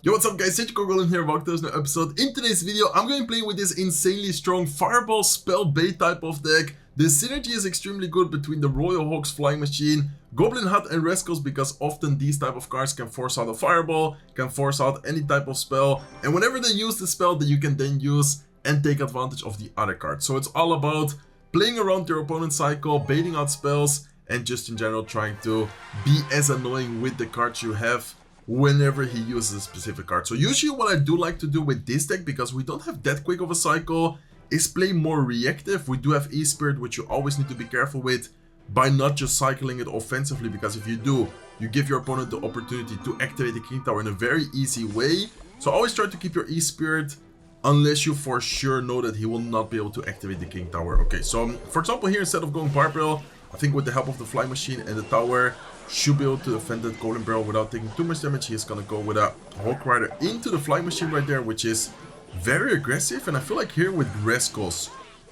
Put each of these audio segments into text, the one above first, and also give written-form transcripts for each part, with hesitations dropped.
Yo, what's up guys, it's Goblin here, welcome to this new episode. In today's video, I'm going to play with this insanely strong Fireball Spell Bait type of deck. The synergy is extremely good between the Royal Hawk's Flying Machine, Goblin Hut and Rascals, because often these type of cards can force out a Fireball, can force out any type of spell, and whenever they use the spell, that you can then use and take advantage of the other card. So it's all about playing around your opponent's cycle, baiting out spells, and just in general trying to be as annoying with the cards you have whenever he uses a specific card. So usually what I do like to do with this deck, because we don't have that quick of a cycle, is play more reactive. We do have E-Spirit, which you always need to be careful with by not just cycling it offensively, because if you do, you give your opponent the opportunity to activate the King Tower in a very easy way. So always try to keep your E-Spirit unless you for sure know that he will not be able to activate the King Tower. Okay, so for example here, instead of going Barbell, I think with the help of the Flying Machine and the Tower, should be able to defend that Goblin Barrel without taking too much damage. He's gonna go with a Hawk Rider into the Flying Machine right there, which is very aggressive. And I feel like here with Rascals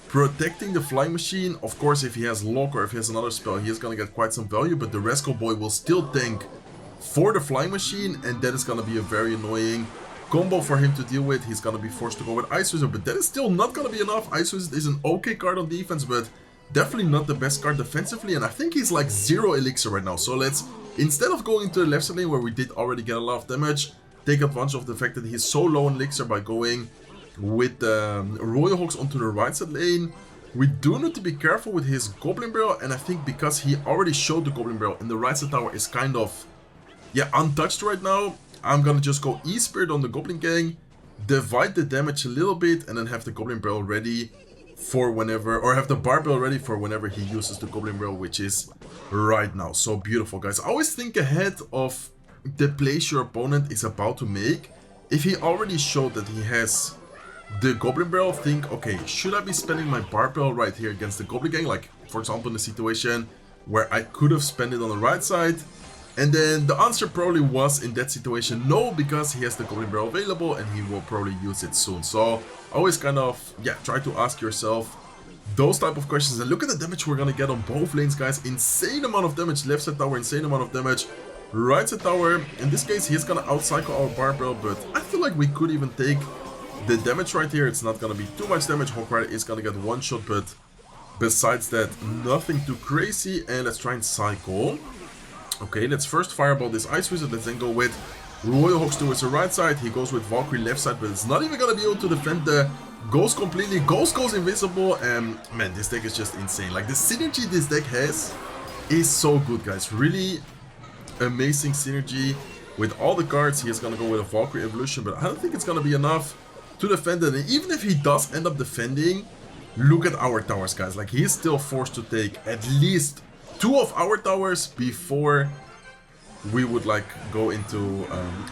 protecting the Flying Machine, of course if he has Lock or if he has another spell, he is gonna get quite some value, but the Rascal Boy will still tank for the Flying Machine, and that is gonna be a very annoying combo for him to deal with. He's gonna be forced to go with Ice Wizard, but that is still not gonna be enough. Ice Wizard is an okay card on defense, but definitely not the best card defensively, and I think he's like 0 elixir right now. So let's, instead of going to the left side lane where we did already get a lot of damage, take advantage of the fact that he's so low in elixir by going with the Royal Hawks onto the right side lane. We do need to be careful with his Goblin Barrel, and I think because he already showed the Goblin Barrel and the right side tower is kind of, yeah, untouched right now, I'm gonna just go E-Spirit on the Goblin Gang, divide the damage a little bit, and then have the Goblin Barrel ready for whenever, or have the Barbell ready for whenever he uses the Goblin Barrel, which is right now. So beautiful, guys. Always think ahead of the plays your opponent is about to make. If he already showed that he has the Goblin Barrel, think, okay, should I be spending my Barbell right here against the Goblin Gang? Like, for example, in the situation where I could have spent it on the right side. And then the answer probably was, in that situation, no, because he has the Goblin Barrel available and he will probably use it soon. So always kind of, yeah, try to ask yourself those type of questions. And look at the damage we're gonna get on both lanes, guys. Insane amount of damage. Left side tower, insane amount of damage. Right side tower, in this case, he's gonna outcycle our Barbell, but I feel like we could even take the damage right here. It's not gonna be too much damage. Hawk Rider is gonna get one shot, but besides that, nothing too crazy. And let's try and cycle. Okay, let's first Fireball this Ice Wizard. Let's then go with Royal Hawks towards the right side. He goes with Valkyrie left side, but it's not even gonna be able to defend the Ghost completely. Ghost goes invisible, and man, this deck is just insane. Like, the synergy this deck has is so good, guys. Really amazing synergy with all the cards. He is gonna go with a Valkyrie evolution, but I don't think it's gonna be enough to defend it. And even if he does end up defending, look at our towers, guys. Like, he is still forced to take at least 2 of our towers before we would like go into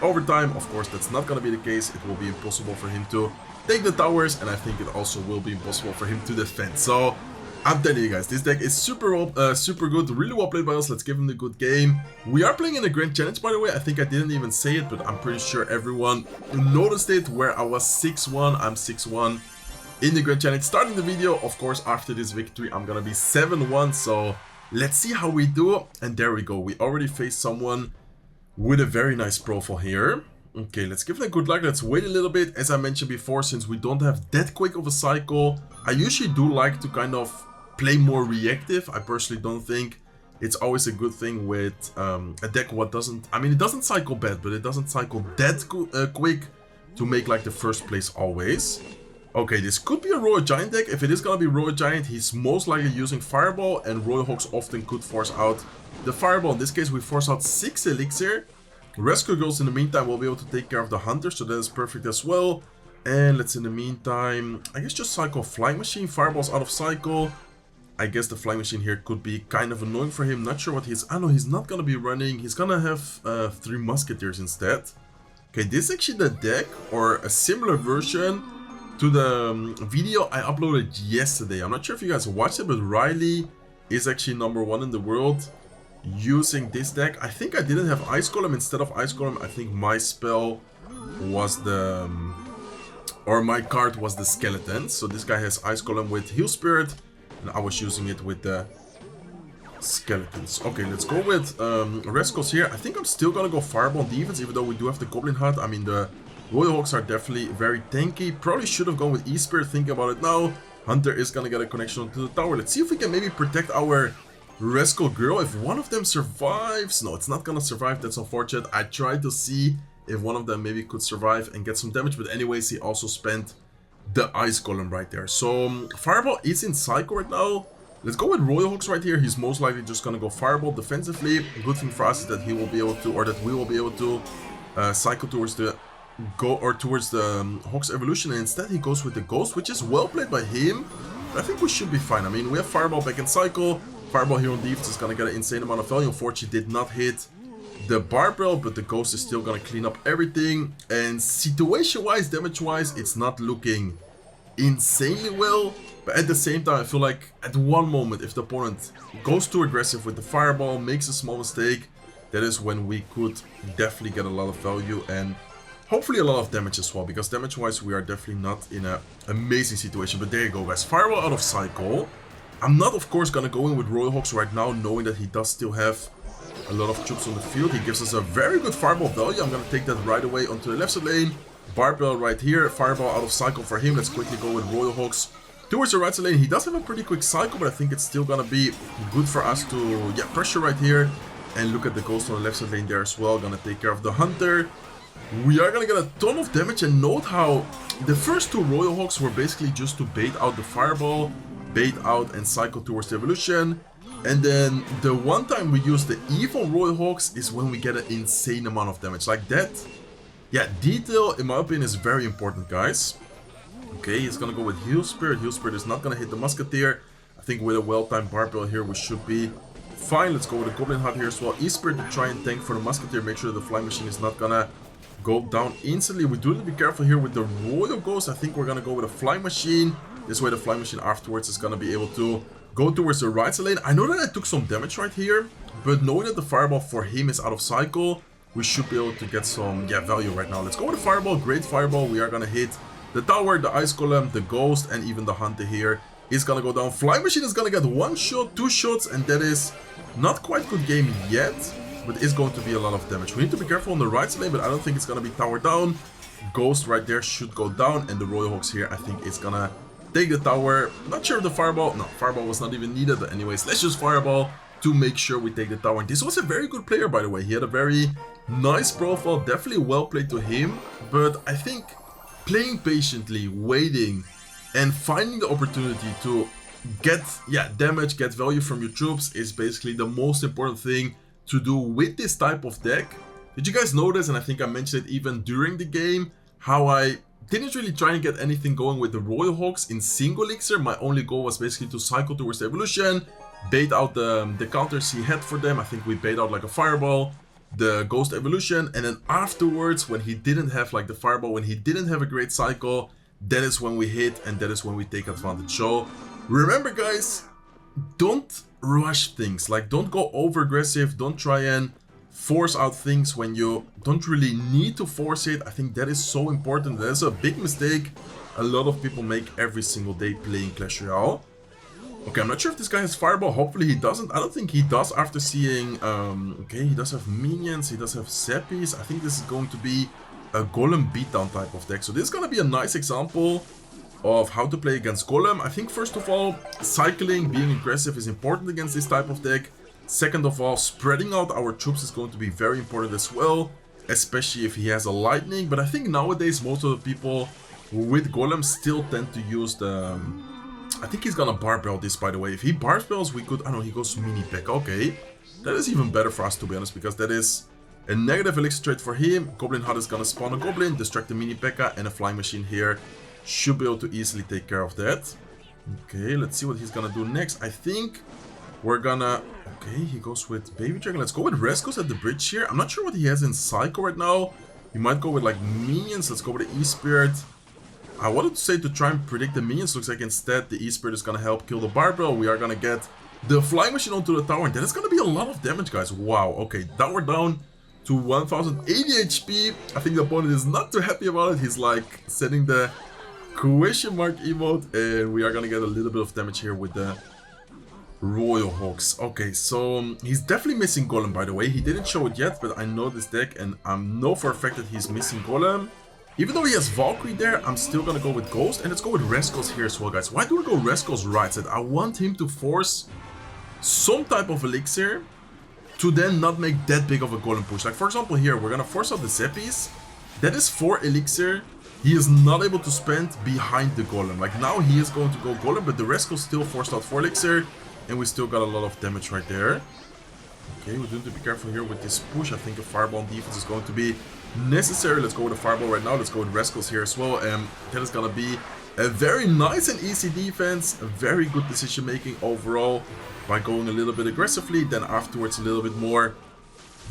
overtime. Of course, that's not gonna be the case. It will be impossible for him to take the towers, and I think it also will be impossible for him to defend. So I'm telling you guys, this deck is super good, really well played by us. Let's give him the good game. We are playing in the Grand Challenge, by the way. I think I didn't even say it, but I'm pretty sure everyone noticed it, where I was 6-1. I'm 6-1 in the Grand Challenge. Starting the video, of course, after this victory, I'm gonna be 7-1. So let's see how we do. And there we go. We already faced someone with a very nice profile here. Okay, let's give it a good luck. Let's wait a little bit. As I mentioned before, since we don't have that quick of a cycle, I usually do like to kind of play more reactive. I personally don't think it's always a good thing with a deck what doesn't, I mean, it doesn't cycle bad, but it doesn't cycle that quick to make like the first place always. Okay, this could be a Royal Giant deck. If it is gonna be Royal Giant, he's most likely using Fireball, and Royal Hawks often could force out the Fireball. In this case, we force out 6 elixir. Rescue Girls in the meantime will be able to take care of the Hunter, so that is perfect as well. And let's in the meantime, I guess just cycle Flying Machine. Fireball's out of cycle. I guess the Flying Machine here could be kind of annoying for him. Not sure what he's, I know he's not gonna be running. He's gonna have 3 Musketeers instead. Okay, this is actually the deck, or a similar version to the video I uploaded yesterday. I'm not sure if you guys watched it, but Riley is actually #1 in the world using this deck. I think I didn't have Ice Golem. Instead of Ice Golem, I think my spell was the, or my card was the Skeleton. So this guy has Ice Golem with Heal Spirit, and I was using it with the skeletons. Okay, let's go with Rescos here. I think I'm still gonna go Fireball defense, even though we do have the Goblin Hut. I mean, the Royal Hawks are definitely very tanky. Probably should have gone with E-Spirit, thinking about it now. Hunter is gonna get a connection to the tower. Let's see if we can maybe protect our Resco girl. If one of them survives... No, it's not gonna survive. That's unfortunate. I tried to see if one of them maybe could survive and get some damage. But anyways, he also spent the Ice Golem right there. So, Fireball is in Psycho right now. Let's go with Royal Hawks right here. He's most likely just gonna go Fireball defensively. Good thing for us is that he will be able to, or that we will be able to cycle towards the Hawks evolution, and instead he goes with the Ghost, which is well played by him. But I think we should be fine. I mean, we have Fireball back in Cycle. Fireball here on defense is gonna get an insane amount of value. Unfortunately, did not hit the Barbell, but the Ghost is still gonna clean up everything. And situation-wise, damage-wise, it's not looking insanely well. But at the same time, I feel like at one moment, if the opponent goes too aggressive with the Fireball, makes a small mistake, that is when we could definitely get a lot of value and hopefully a lot of damage as well. Because damage-wise, we are definitely not in an amazing situation. But there you go, guys. Fireball out of Cycle. I'm not, of course, going to go in with Royal Hawks right now, knowing that he does still have a lot of troops on the field. He gives us a very good Fireball value. I'm going to take that right away onto the left side lane. Barbell right here. Fireball out of Cycle for him. Let's quickly go with Royal Hawks towards the right side lane. He does have a pretty quick cycle, but I think it's still gonna be good for us to pressure right here and look at the Ghost on the left side lane there as well. Gonna take care of the Hunter. We are gonna get a ton of damage, and note how the first two Royal Hawks were basically just to bait out the Fireball, bait out and cycle towards the evolution. And then the one time we use the Evil Royal Hawks is when we get an insane amount of damage like that. Yeah, detail in my opinion is very important, guys. Okay, he's gonna go with Heal Spirit. Heal Spirit is not gonna hit the Musketeer. I think with a well-timed Barbell here, we should be fine. Let's go with the Goblin Hut here as well. E-Spirit to try and tank for the Musketeer. Make sure the Flying Machine is not gonna go down instantly. We do need to be careful here with the Royal Ghost. I think we're gonna go with a Flying Machine. This way the Flying Machine afterwards is gonna be able to go towards the right side lane. I know that I took some damage right here, but knowing that the Fireball for him is out of cycle, we should be able to get some value right now. Let's go with the Fireball. Great Fireball. We are gonna hit the tower, the Ice Golem, the Ghost, and even the Hunter here is gonna go down. Flying Machine is gonna get one shot, two shots, and that is not quite good game yet, but it's going to be a lot of damage. We need to be careful on the right side lane, but I don't think it's gonna be tower down. Ghost right there should go down, and the Royal Hawks here, I think it's gonna take the tower. Not sure if the Fireball... No, Fireball was not even needed. But anyways, let's just Fireball to make sure we take the tower. And this was a very good player, by the way. He had a very nice profile, definitely well played to him, but I think playing patiently, waiting, and finding the opportunity to get damage, get value from your troops is basically the most important thing to do with this type of deck. Did you guys notice, and I think I mentioned it even during the game, how I didn't really try and get anything going with the Royal Hawks in single elixir. My only goal was basically to cycle towards the evolution, bait out the counters he had for them. I think we bait out like a Fireball, the Ghost evolution, and then afterwards, when he didn't have like the Fireball, when he didn't have a great cycle, that is when we hit and that is when we take advantage. So remember, guys, don't rush things. Like, don't go over aggressive, don't try and force out things when you don't really need to force it. I think that is so important. That is a big mistake a lot of people make every single day playing Clash Royale. Okay, I'm not sure if this guy has Fireball. Hopefully he doesn't. I don't think he does after seeing... okay, he does have minions. He does have Zappies. I think this is going to be a Golem beatdown type of deck. So this is going to be a nice example of how to play against Golem. I think first of all, cycling, being aggressive is important against this type of deck. Second of all, spreading out our troops is going to be very important as well, especially if he has a Lightning. But I think nowadays most of the people with Golem still tend to use the... I think he's gonna Barbell this, by the way. If he Barbells, we could... I know, he goes Mini Pack. Okay. That is even better for us, to be honest, because that is a negative elixir trade for him. Goblin Hut is gonna spawn a Goblin, distract the Mini P.E.K.K.A, and a Flying Machine here should be able to easily take care of that. Okay, let's see what he's gonna do next. I think we're gonna... Okay, he goes with Baby Dragon. Let's go with Rescos at the bridge here. I'm not sure what he has in Psycho right now. He might go with, like, Minions. Let's go with the E-Spirit. I wanted to say to try and predict the minions. Looks like instead the E-Spirit is going to help kill the Barbell. We are going to get the Flying Machine onto the tower. And that is going to be a lot of damage, guys. Wow. Okay, now we're down to 1080 HP. I think the opponent is not too happy about it. He's like setting the question mark emote. And we are going to get a little bit of damage here with the Royal Hawks. Okay, so he's definitely missing Golem, by the way. He didn't show it yet, but I know this deck, and I know for a fact that he's missing Golem. Even though he has Valkyrie there, I'm still gonna go with Ghost, and let's go with Rescos here as well, guys. Why do I go Rescos right side? I want him to force some type of elixir to then not make that big of a Golem push. Like, for example, here, we're gonna force out the Zeppis. That is 4 elixir. He is not able to spend behind the Golem. Like, now he is going to go Golem, but the Rescos still forced out 4 elixir, and we still got a lot of damage right there. Okay, we do need to be careful here with this push. I think a Fireball on defense is going to be necessary. Let's go with a Fireball right now. Let's go with Rescos here as well. And that is going to be a very nice and easy defense. A very good decision making overall by going a little bit aggressively. Then afterwards a little bit more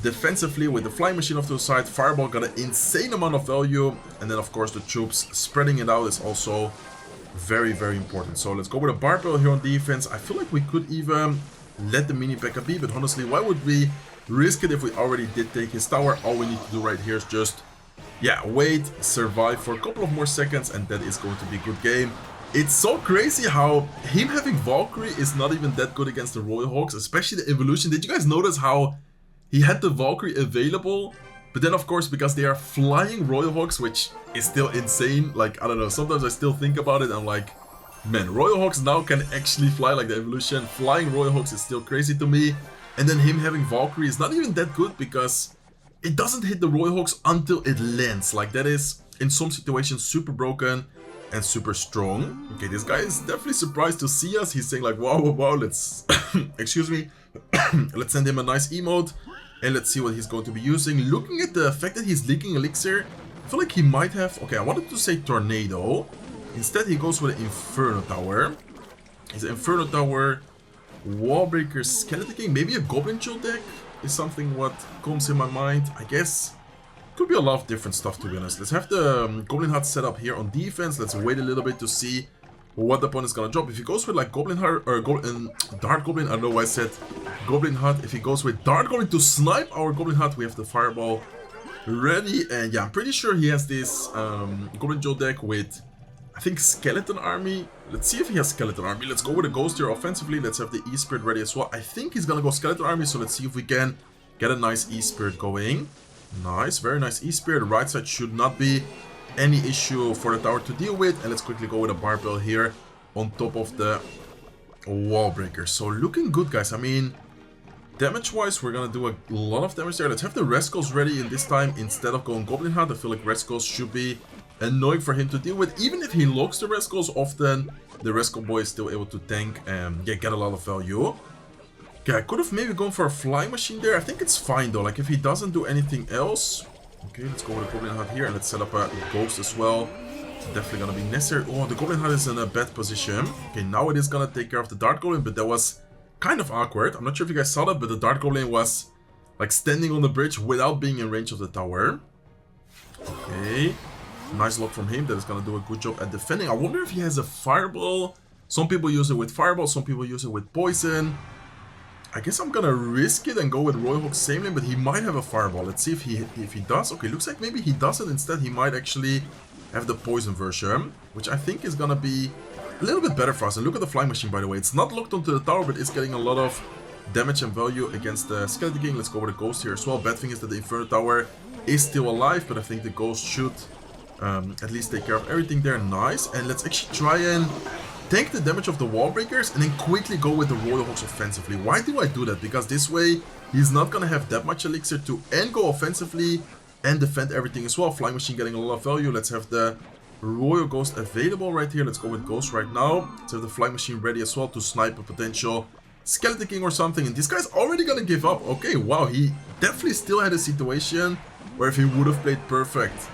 defensively with the Flying Machine off to the side. Fireball got an insane amount of value. And then of course the troops spreading it out is also very, very important. So let's go with a Barbell here on defense. I feel like we could even let the mini P.E.K.K.A be, but honestly, why would we risk it if we already did take his tower? All we need to do right here is just, yeah, wait, survive for a couple of more seconds, and that is going to be a good game. It's so crazy how him having Valkyrie is not even that good against the Royal Hawks, especially the evolution. Did you guys notice how he had the Valkyrie available? But then, of course, because they are flying Royal Hawks, which is still insane. Like, I don't know, sometimes I still think about it. I'm like, man, Royal Hawks now can actually fly like the evolution. Flying Royal Hawks is still crazy to me. And then him having Valkyrie is not even that good because it doesn't hit the Royal Hawks until it lands. Like, that is, in some situations, super broken and super strong. Okay, this guy is definitely surprised to see us. He's saying like, wow, wow, wow, let's, excuse me, let's send him a nice emote. And let's see what he's going to be using. Looking at the fact that he's leaking elixir, I feel like he might have... Okay, I wanted to say Tornado. Instead, he goes with an Inferno Tower. His Inferno Tower, Wallbreaker, Skeleton King, maybe a Goblin Chill deck is something what comes in my mind. I guess could be a lot of different stuff, to be honest. Let's have the Goblin Hut set up here on defense. Let's wait a little bit to see what the opponent is gonna drop. If he goes with like Goblin Hut or Dart Goblin, I don't know why I said Goblin Hut. If he goes with Dart Goblin to snipe our Goblin Hut, we have the Fireball ready. And yeah, I'm pretty sure he has this Goblin Joe deck with, I think, Skeleton Army. Let's see if he has Skeleton Army. Let's go with a Ghost here offensively. Let's have the E-Spirit ready as well. I think he's gonna go Skeleton Army, so let's see if we can get a nice E-Spirit going. Nice, very nice E-Spirit. Right side should not be any issue for the tower to deal with. And let's quickly go with a Barbell here on top of the Wall Breaker. So looking good, guys. I mean, damage wise, we're gonna do a lot of damage there. Let's have the Rescos ready in this time instead of going Goblin Hunt. I feel like Rescos should be annoying for him to deal with. Even if he locks the Rescos, often the Resco boy is still able to tank and get a lot of value. Okay, I could have maybe gone for a Flying Machine there. I think it's fine though. Like, if he doesn't do anything else. Okay, let's go with a Goblin Hut here, and let's set up a Ghost as well. It's definitely gonna be necessary. Oh, the Goblin Hut is in a bad position. Okay, now it is gonna take care of the Dart Goblin, but that was kind of awkward. I'm not sure if you guys saw that, but the Dart Goblin was like standing on the bridge without being in range of the tower. Okay, nice lock from him. That is gonna do a good job at defending. I wonder if he has a Fireball. Some people use it with Fireball, some people use it with Poison. I guess I'm gonna risk it and go with Royal Hawk same lane, but he might have a Fireball. Let's see if he does. Okay, looks like maybe he doesn't. Instead, he might actually have the Poison version, which I think is gonna be a little bit better for us. And look at the Flying Machine, by the way. It's not locked onto the tower, but it's getting a lot of damage and value against the Skeleton King. Let's go with a Ghost here as well. Bad thing is that the Inferno Tower is still alive, but I think the Ghost should at least take care of everything there. Nice. And let's actually try and tank the damage of the Wall Breakers and then quickly go with the Royal Hawks offensively. Why do I do that? Because this way, he's not gonna have that much elixir to and go offensively and defend everything as well. Flying Machine getting a lot of value. Let's have the Royal Ghost available right here. Let's go with Ghost right now. Let's have the Flying Machine ready as well to snipe a potential Skeleton King or something. And this guy's already gonna give up. Okay, wow, he definitely still had a situation where if he would have played perfect,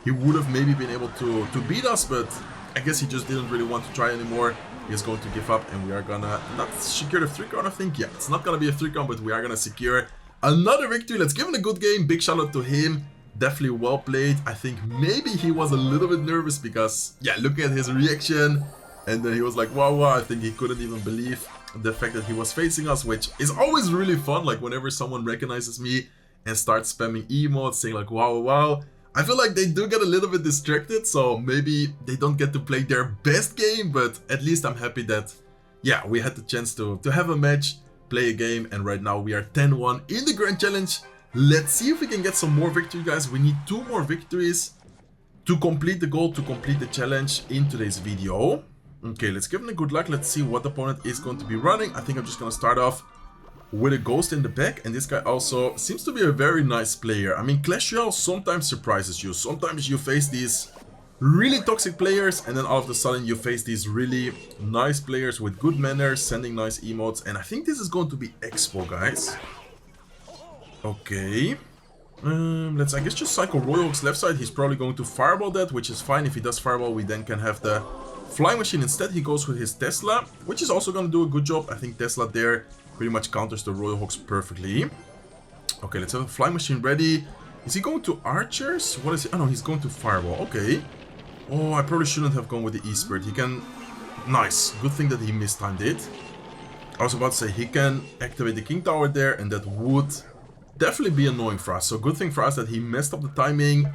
he would have maybe been able to beat us, but I guess he just didn't really want to try anymore. He's going to give up, and we are gonna not secure the 3-crown, I think. Yeah, it's not gonna be a 3-crown, but we are gonna secure another victory. Let's give him a good game. Big shout out to him. Definitely well played. I think maybe he was a little bit nervous because, yeah, looking at his reaction, and then he was like, wow, wow. I think he couldn't even believe the fact that he was facing us, which is always really fun. Like, whenever someone recognizes me and starts spamming emotes, saying like, wow, wow. I feel like they do get a little bit distracted, so maybe they don't get to play their best game, but at least I'm happy that, yeah, we had the chance to have a match, play a game, and right now we are 10-1 in the Grand Challenge. Let's see if we can get some more victory, guys. We need 2 more victories to complete the goal, to complete the challenge in today's video. Okay, let's give him a good luck. Let's see what opponent is going to be running. I think I'm just going to start off with a ghost in the back, and this guy also seems to be a very nice player. I mean, Clash Royale sometimes surprises you. Sometimes you face these really toxic players, and then all of a sudden you face these really nice players with good manners, sending nice emotes, and I think this is going to be Expo, guys. Okay. Let's, I guess, just cycle Royale's left side. He's probably going to fireball that, which is fine. If he does fireball, we then can have the flying machine. Instead, he goes with his Tesla, which is also going to do a good job. I think Tesla there pretty much counters the Royal Hawks perfectly. Okay, let's have a flying machine ready. Is he going to archers? What is he? Oh no, he's going to fireball. Okay. Oh, I probably shouldn't have gone with the E-Spirit. He can... Nice. Good thing that he mistimed it. I was about to say, he can activate the King Tower there, and that would definitely be annoying for us. So good thing for us that he messed up the timing.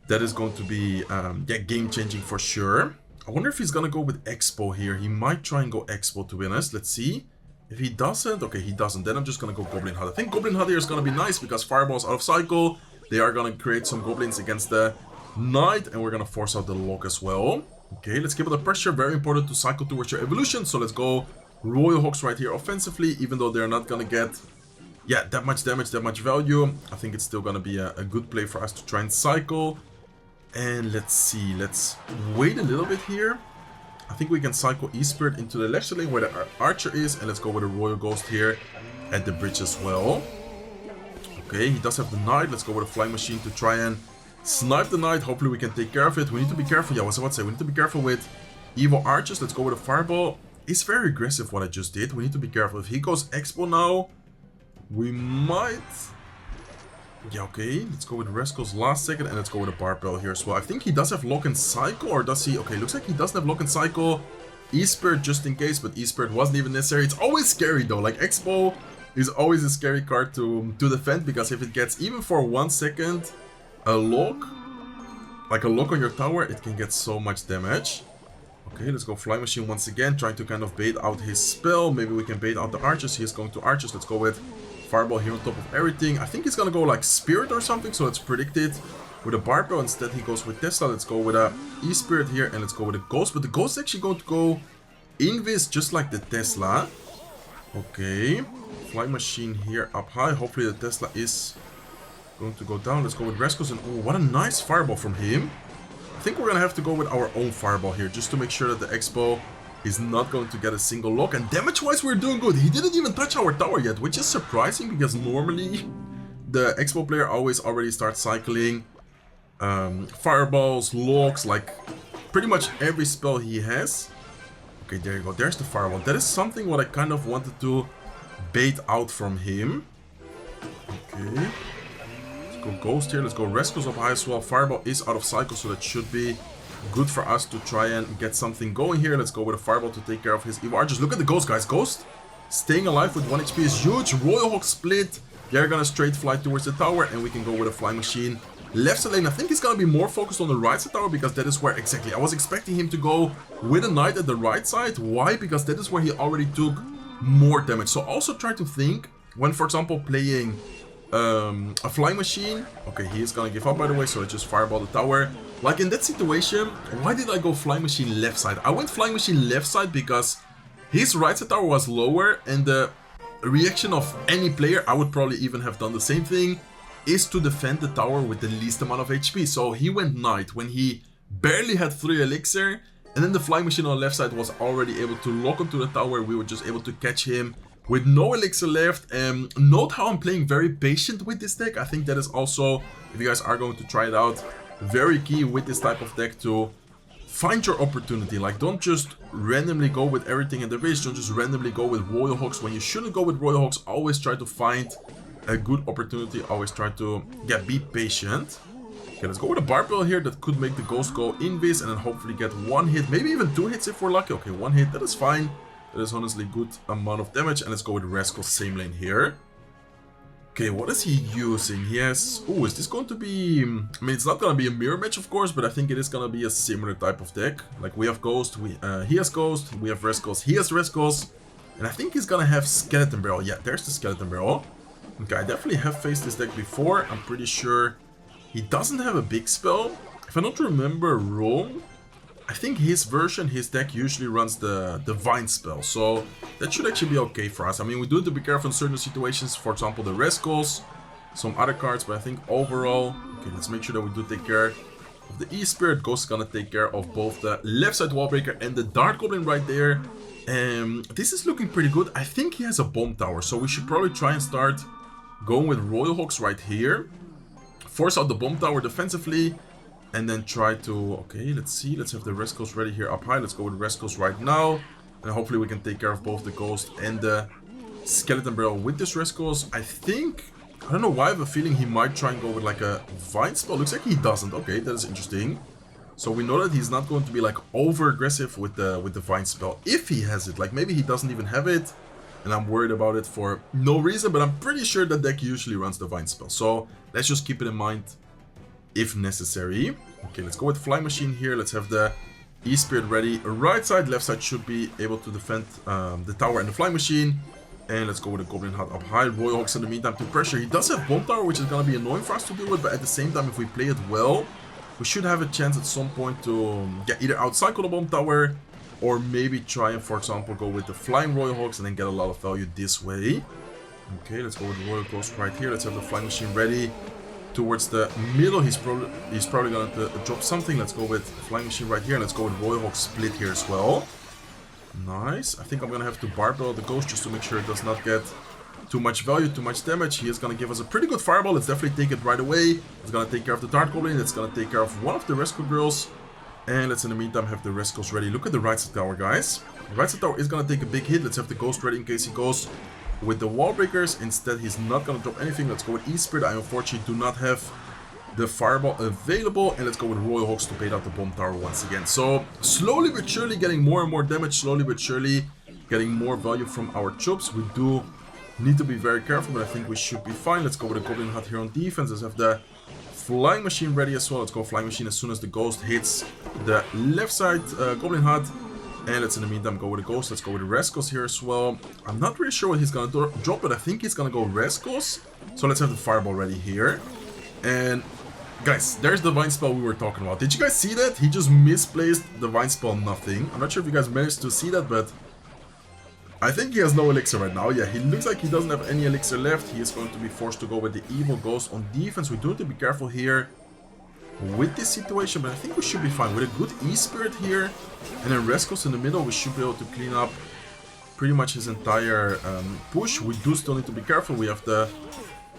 That is going to be yeah, game-changing for sure. I wonder if he's going to go with Expo here. He might try and go Expo, to be honest. Let's see. If he doesn't, okay, he doesn't, then I'm just going to go Goblin Hut. I think Goblin Hut here is going to be nice because Fireball's out of cycle. They are going to create some Goblins against the Knight, and we're going to force out the Lock as well. Okay, let's give it the pressure. Very important to cycle towards your evolution. So let's go Royal Hawks right here offensively, even though they're not going to get, yeah, that much damage, that much value. I think it's still going to be a good play for us to try and cycle. And let's see, let's wait a little bit here. I think we can cycle E-Spirit into the left lane where the Archer is, and let's go with a Royal Ghost here at the bridge as well. Okay, he does have the Knight. Let's go with a Flying Machine to try and snipe the Knight. Hopefully we can take care of it. We need to be careful. Yeah, I was about to say, we need to be careful with Evil Archers. Let's go with a Fireball. It's very aggressive what I just did. We need to be careful. If he goes Expo now, we might... Yeah, okay, let's go with Rascal's last second, and let's go with a Barbell here as well. I think he does have Lock and Cycle, or does he? Okay, looks like he doesn't have Lock and Cycle. E-Spirit just in case, but E-Spirit wasn't even necessary. It's always scary though, like Expo is always a scary card to defend, because if it gets, even for 1 second, a lock, like a lock on your tower, it can get so much damage. Okay, let's go Flying Machine once again, trying to kind of bait out his spell. Maybe we can bait out the Archers. He is going to Archers. Let's go with Fireball here on top of everything. I think he's gonna go like Spirit or something, so let's predict it with a Barbell. Instead he goes with Tesla. Let's go with a E-Spirit here, and let's go with a Ghost. But the Ghost is actually going to go Invis, just like the Tesla. Okay, Flying Machine here up high. Hopefully the Tesla is going to go down. Let's go with Rascals, and oh, what a nice Fireball from him. I think we're gonna have to go with our own Fireball here, just to make sure that the Expo is not going to get a single lock. And damage-wise, we're doing good. He didn't even touch our tower yet, which is surprising, because normally the Expo player always already starts cycling fireballs, locks, like pretty much every spell he has. Okay, there you go. There's the Fireball. That is something what I kind of wanted to bait out from him. Okay. Let's go Ghost here. Let's go Rascals up high as well. Fireball is out of cycle, so that should be good for us to try and get something going here. Let's go with a Fireball to take care of his Evil Archers. Look at the Ghost, guys. Ghost staying alive with 1 HP is huge. Royal Hawk split. They're gonna straight fly towards the tower, and we can go with a Flying Machine left side lane. I think he's gonna be more focused on the right side tower, because that is where exactly I was expecting him to go with a Knight at the right side. Why? Because that is where he already took more damage. So also try to think when, for example, playing a Flying Machine. Okay, he is gonna give up, by the way, so I just Fireball the tower. Like in that situation, why did I go Flying Machine left side? I went Flying Machine left side because his right side tower was lower, and the reaction of any player, I would probably even have done the same thing, is to defend the tower with the least amount of HP. So he went Knight when he barely had 3 elixir, and then the Flying Machine on the left side was already able to lock onto the tower. We were just able to catch him with no elixir left. Note how I'm playing very patient with this deck. I think that is also, if you guys are going to try it out, very key with this type of deck, to find your opportunity. Like, don't just randomly go with everything in the race. Don't just randomly go with Royal Hawks when you shouldn't go with Royal Hawks. Always try to find a good opportunity. Always try to, yeah, be patient. Okay, let's go with a Barbell here that could make the Ghost go Invis, and then hopefully get 1 hit, maybe even 2 hits if we're lucky. Okay, 1 hit, that is fine. That is honestly good amount of damage. And let's go with Rascal same lane here. Okay, what is he using? He has... Oh, is this going to be... I mean, it's not going to be a mirror match, of course, but I think it is going to be a similar type of deck. Like, we have Ghost, he has Ghost, we have Rescos, he has Rescos. And I think he's going to have Skeleton Barrel. Yeah, there's the Skeleton Barrel. Okay, I definitely have faced this deck before. I'm pretty sure he doesn't have a big spell. If I don't remember wrong, I think his version, his deck usually runs the Divine spell, so that should actually be okay for us. I mean, we do have to be careful in certain situations, for example, the Rescos, some other cards, but I think overall, okay, let's make sure that we do take care of the E-Spirit. Ghost is gonna take care of both the left side wall breaker and the Dart Goblin right there. This is looking pretty good. I think he has a bomb tower, so we should probably try and start going with Royal Hawks right here. Force out the bomb tower defensively. And then try to... Okay, let's see. Let's have the Rescos ready here up high. Let's go with Rescos right now. And hopefully we can take care of both the Ghost and the Skeleton Barrel with this Rescos. I think... I don't know why I have a feeling he might try and go with like a Vine spell. Looks like he doesn't. Okay, that is interesting. So we know that he's not going to be like over aggressive with the Vine spell. If he has it. Like maybe he doesn't even have it. And I'm worried about it for no reason. But I'm pretty sure that deck usually runs the Vine spell. So let's just keep it in mind if necessary. Okay, let's go with Flying Machine here. Let's have the E-Spirit ready. Right side, left side should be able to defend the tower and the Flying Machine. And let's go with the Goblin Hut up high. Royal Hawks in the meantime to pressure. He does have Bomb Tower, which is going to be annoying for us to deal with. But at the same time, if we play it well, we should have a chance at some point to either outcycle the Bomb Tower or maybe try and, for example, go with the Flying Royal Hawks and then get a lot of value this way. Okay, let's go with the Royal Ghost right here. Let's have the Flying Machine ready. Towards the middle, he's probably going to drop something. Let's go with Flying Machine right here. And let's go with Royal Hawk split here as well. Nice. I think I'm going to have to barbell the Ghost just to make sure it does not get too much value, too much damage. He is going to give us a pretty good fireball. Let's definitely take it right away. It's going to take care of the Dart Goblin. It's going to take care of one of the Rescue Girls. And let's in the meantime have the Rescos ready. Look at the right side tower, guys. The right side tower is going to take a big hit. Let's have the Ghost ready in case he goes with the wall breakers. Instead, he's not going to drop anything. Let's go with E-Spirit. I unfortunately do not have the fireball available. And let's go with Royal Hawks to bait out the bomb tower once again. So slowly but surely getting more and more damage. Slowly but surely getting more value from our troops. We do need to be very careful, but I think we should be fine. Let's go with the Goblin Hut here on defense. Let's have the Flying Machine ready as well. Let's go Flying Machine as soon as the Ghost hits the left side Goblin Hut. And let's in the meantime go with the Ghost. Let's go with the Rescos here as well. I'm not really sure what he's going to drop, but I think he's going to go Rescos. So let's have the Fireball ready here. And guys, there's the Vine Spell we were talking about. Did you guys see that? He just misplaced the Vine Spell nothing. I'm not sure if you guys managed to see that, but I think he has no elixir right now. Yeah, he looks like he doesn't have any elixir left. He is going to be forced to go with the Evil Ghost on defense. We do have to be careful here with this situation, but I think we should be fine. With a good E-Spirit here and then Rescos in the middle, we should be able to clean up pretty much his entire push. We do still need to be careful. We have the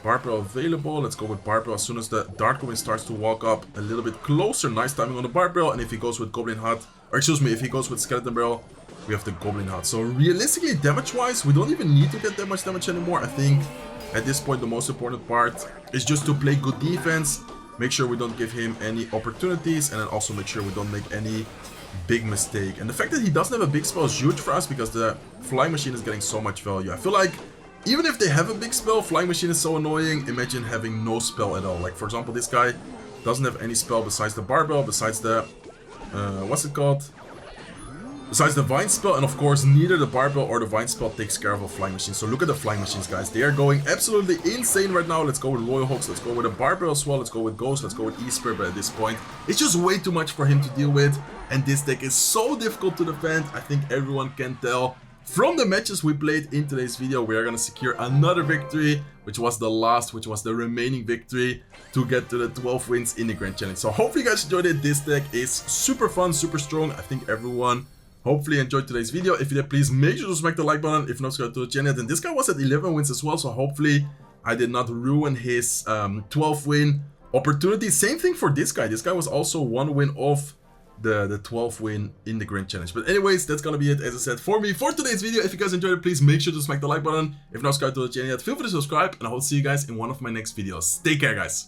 Barbell available. Let's go with Barbell as soon as the Dart Goblin starts to walk up a little bit closer. Nice timing on the Barbell. And if he goes with Goblin Hut, or excuse me, if he goes with Skeleton Barrel, we have the Goblin Hut. So realistically, damage-wise, we don't even need to get that much damage anymore. I think at this point, the most important part is just to play good defense. Make sure we don't give him any opportunities, and then also make sure we don't make any big mistake. And the fact that he doesn't have a big spell is huge for us because the Flying Machine is getting so much value. I feel like even if they have a big spell, Flying Machine is so annoying. Imagine having no spell at all. Like, for example, this guy doesn't have any spell besides the Barbell, besides the... what's it called? Besides the Vine Spell, and of course, neither the Barbell or the Vine Spell takes care of a Flying Machine. So look at the Flying Machines, guys. They are going absolutely insane right now. Let's go with Royal Hawks. Let's go with a Barbell as well. Let's go with Ghost. Let's go with E-Spirit. But at this point, it's just way too much for him to deal with. And this deck is so difficult to defend. I think everyone can tell. From the matches we played in today's video, we are going to secure another victory, which was the remaining victory to get to the 12 wins in the Grand Challenge. So hopefully you guys enjoyed it. This deck is super fun, super strong. I think everyone hopefully enjoyed today's video. If you did, please make sure to smack the like button. If not, subscribe to the channel. And this guy was at 11 wins as well, so hopefully I did not ruin his 12 win opportunity. Same thing for this guy. This guy was also 1 win off the 12th win in the Grand Challenge. But anyways, that's gonna be it, as I said, for me for today's video. If you guys enjoyed it, please make sure to smack the like button. If not subscribed to the channel yet, feel free to subscribe, and I will see you guys in one of my next videos. Take care, guys.